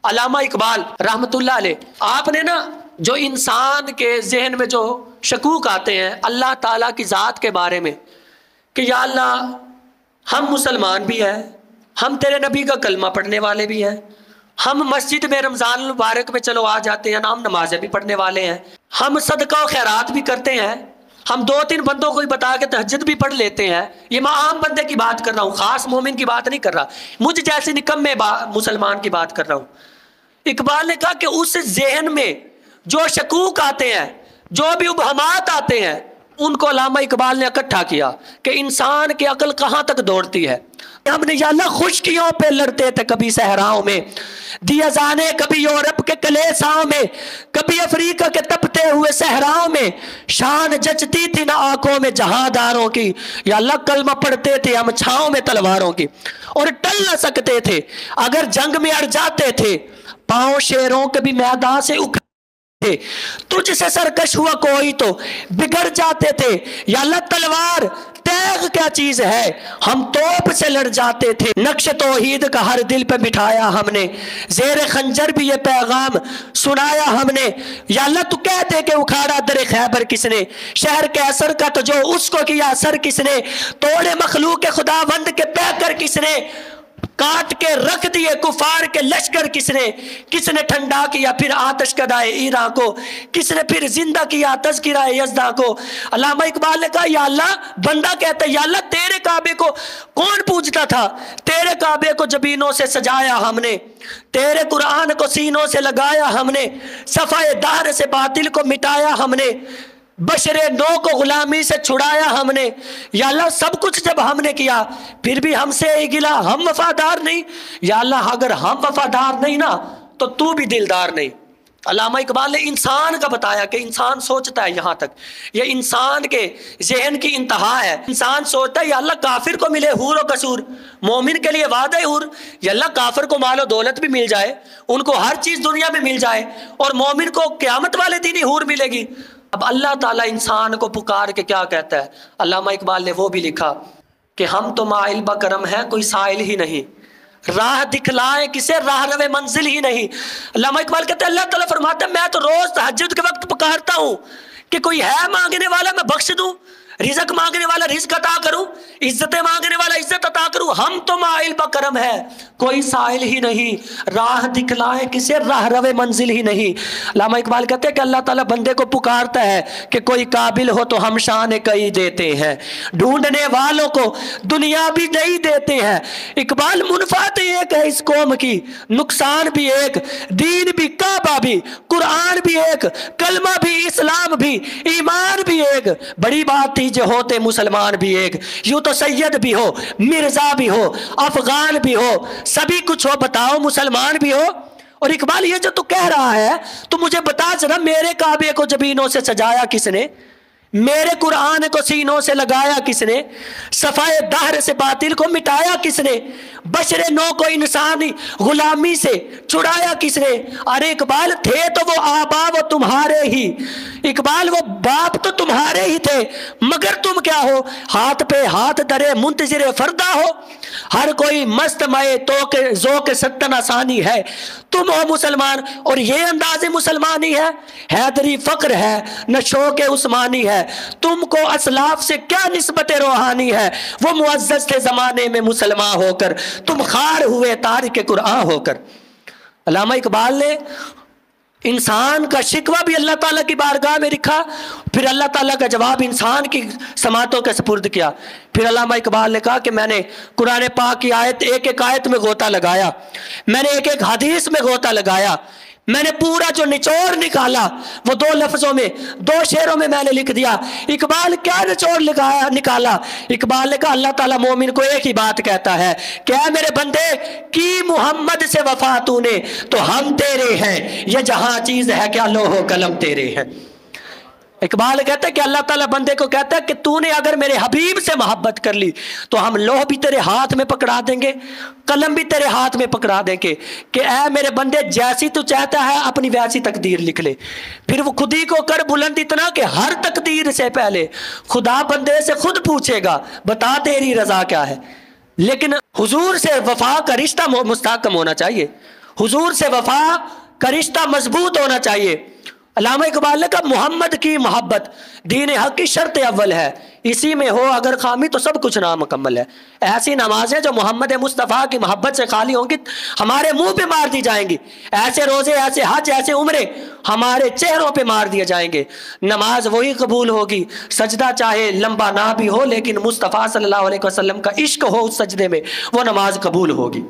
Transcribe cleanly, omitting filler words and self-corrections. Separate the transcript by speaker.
Speaker 1: अल्लामा इकबाल रहमतुल्लाह अलैह आपने ना जो इंसान के जहन में जो शकूक आते हैं अल्लाह ताला की ज़ात के बारे में कि या अल्लाह हम मुसलमान भी हैं, हम तेरे नबी का कलमा पढ़ने वाले भी हैं, हम मस्जिद में रमज़ान मुबारक में चलो आ जाते हैं ना, हम नमाज़ें भी पढ़ने वाले हैं, हम सदका और खैरात भी करते हैं, हम 2-3 बंदों को ही बता के तहज्जुद भी पढ़ लेते हैं। ये मैं आम बंदे की बात कर रहा हूँ, ख़ास मोमिन की बात नहीं कर रहा, मुझ जैसे निकम्मे मुसलमान की बात कर रहा हूँ। इकबाल ने कहा कि उस जहन में जो शकूक आते हैं, जो भी उबहमात आते हैं, उनको अल्लामा इकबाल ने इकट्ठा किया कि इंसान की अकल कहाँ तक दौड़ती है। हमने या अल्लाह खुशकियों पे लड़ते थे कभी सहराओं में, दिया जाने कभी यूरोप के कलेसाओं में, कभी अफ्रीका के तपते हुए सहराओं में, शान जचती थी ना आंखों में जहांदारों की, या अल्लाह कलमा पढ़ते थे हम छाओं में तलवारों की, और टल न सकते थे अगर जंग में अड़ जाते थे, पांव शेरों के भी मैदान से उखड़ते थे, तुझसे सरकश हुआ कोई तो बिगड़ जाते थे, या अल्लाह तलवार तैग क्या चीज है, हम तोप से लड़ जाते थे, नक्श तौहीद का हर दिल पे बिठाया हमने, जेर खंजर भी ये पैगाम सुनाया हमने, या अल्लाह तू कहते कि उखाड़ा दर खैबर किसने, शहर के असर का तो जो उसको किया असर किसने, तोड़े मखलूक के खुदावंद के पैकर किसने, काट के रख दिए कुफार के लश्कर किसने, किसने ठंडा किया फिर आतश कदाए ईरा को, किसने फिर जिंदा किया तज़किराए यज़दा को। अल्लामा इकबाल ने कहा या अल्लाह, बंदा कहता है या अल्लाह तेरे काबे को कौन पूजता था, तेरे काबे को जबीनों से सजाया हमने, तेरे कुरान को सीनों से लगाया हमने, सफ़ाए दार से बातिल को मिटाया हमने, बशरे नो को गुलामी से छुड़ाया हमने, या अल्लाह सब कुछ जब हमने किया फिर भी हमसे ही गिला, हम वफादार नहीं, या अल्लाह अगर हम वफादार नहीं ना तो तू भी दिलदार नहीं। अल्लामा इकबाल ने इंसान का बताया कि इंसान सोचता है यहाँ तक, ये इंसान के जहन की इंतहा है। इंसान सोचता है या अल्लाह काफिर को मिले हूर व कसूर, मोमिन के लिए वादा हूर, या अल्लाह काफिर को मालो दौलत भी मिल जाए, उनको हर चीज़ दुनिया में मिल जाए, और मोमिन को क़यामत वाले दिन ही हूर मिलेगी। अब अल्लाह ताला इंसान को पुकार के क्या कहता है, अल्लामा इकबाल ने वो भी लिखा कि हम तो माइल बकरम है कोई साइल ही नहीं, राह दिखलाए किसे राह रवे मंजिल ही नहीं। अल्लामा इकबाल कहते हैं अल्लाह ताला फरमाता है मैं तो रोज तहज्जुद के वक्त पुकारता हूँ कि कोई है मांगने वाला मैं बख्श दूँ, रिज़्क़ मांगने वाला रिज़्क़ अता करूँ, इज्जतें मांगने वाला इज्जत अता करूँ। हम तो माइल बकरम है कोई साइल ही नहीं, राह दिखलाए किसे राह रवे मंजिल ही नहीं। अल्लामा इकबाल कहते हैं कि अल्लाह ताला बंदे को पुकारता है कि कोई काबिल हो तो हम शान कई देते हैं, ढूंढने वालों को दुनिया भी नहीं देते हैं। इकबाल मुनफात एक है इस कौम की, नुकसान भी एक, दीन भी, काबा भी, कुरान भी एक, कलमा भी, इस्लाम भी, ईमान भी एक, बड़ी बात थी जो होते मुसलमान भी एक, यूं तो सैयद भी हो, मिर्जा भी हो, अफगान भी हो, सभी कुछ हो, बताओ मुसलमान भी हो। और इकबाल ये जो तू कह रहा है तो मुझे बता जरा, मेरे काबे को जबीनों से सजाया किसने, मेरे कुरान को सीनों से लगाया किसने, सफाए दहर से बातिल को मिटाया किसने, बशरे नो को इंसानी गुलामी से छुड़ाया किसने। अरे इकबाल थे तो वो आबा वो तुम्हारे ही, इकबाल वो बाप तो तुम्हारे ही थे, मगर तुम क्या हो, हाथ पे हाथ धरे मुंतजिर फरदा हो, हर कोई मस्त मए तो के जो के सत्तन आसानी है, तुम हो मुसलमान और ये अंदाज़े मुसलमानी है, हैदरी फ़क्र है न शौक़ उस्मानी है, तुमको असलाफ से क्या निस्बत रूहानी है, वो मुअज़्ज़ज़ थे ज़माने में मुसलमान होकर, तुम खार हुए तारिक कुरान होकर। अल्लामा इकबाल ने इंसान का शिकवा भी अल्लाह ताला की बारगाह में रखा, फिर अल्लाह ताला का जवाब इंसान की समातों के सुपुर्द किया। फिर अल्लामा इकबाल ने कहा कि मैंने कुरान पाक की आयत एक एक आयत में गोता लगाया, मैंने एक एक हदीस में गोता लगाया, मैंने पूरा जो निचोड़ निकाला वो 2 लफ्जों में 2 शेरों में मैंने लिख दिया। इकबाल क्या निचोड़ निकाला, इकबाल ने कहा अल्लाह ताला मोमिन को एक ही बात कहता है, क्या मेरे बंदे की मोहम्मद से वफा तूने तो हम तेरे हैं, ये जहां चीज है क्या लोहो कलम तेरे हैं। इकबाल कहता है कि अल्लाह ताला बंदे को कहता है कि तूने अगर मेरे हबीब से मोहब्बत कर ली तो हम लोह भी तेरे हाथ में पकड़ा देंगे, कलम भी तेरे हाथ में पकड़ा देंगे कि ऐ मेरे बंदे जैसी तू चाहता है अपनी वैसी तकदीर लिख ले। फिर वो खुद ही को कर बुलंद इतना कि हर तकदीर से पहले खुदा बंदे से खुद पूछेगा बता तेरी रजा क्या है। लेकिन हुजूर से वफा का रिश्ता मुस्तहकम होना चाहिए, हुजूर से वफा का रिश्ता मजबूत होना चाहिए। अल्लामा इकबाल ने कहा मोहम्मद की मोहब्बत दीन हक की शर्त अव्वल है, इसी में हो अगर खामी तो सब कुछ नामुकम्मल है। ऐसी नमाजें जो मोहम्मद मुस्तफ़ा की मोहब्बत से खाली होंगी हमारे मुंह पे मार दी जाएंगी। ऐसे रोजे, ऐसे हज, ऐसे उम्रे हमारे चेहरों पे मार दिए जाएंगे। नमाज वही कबूल होगी, सजदा चाहे लंबा ना भी हो लेकिन मुस्तफ़ा सल्लल्लाहु अलैहि वसल्लम का इश्क हो उस सजदे में, वो नमाज कबूल होगी।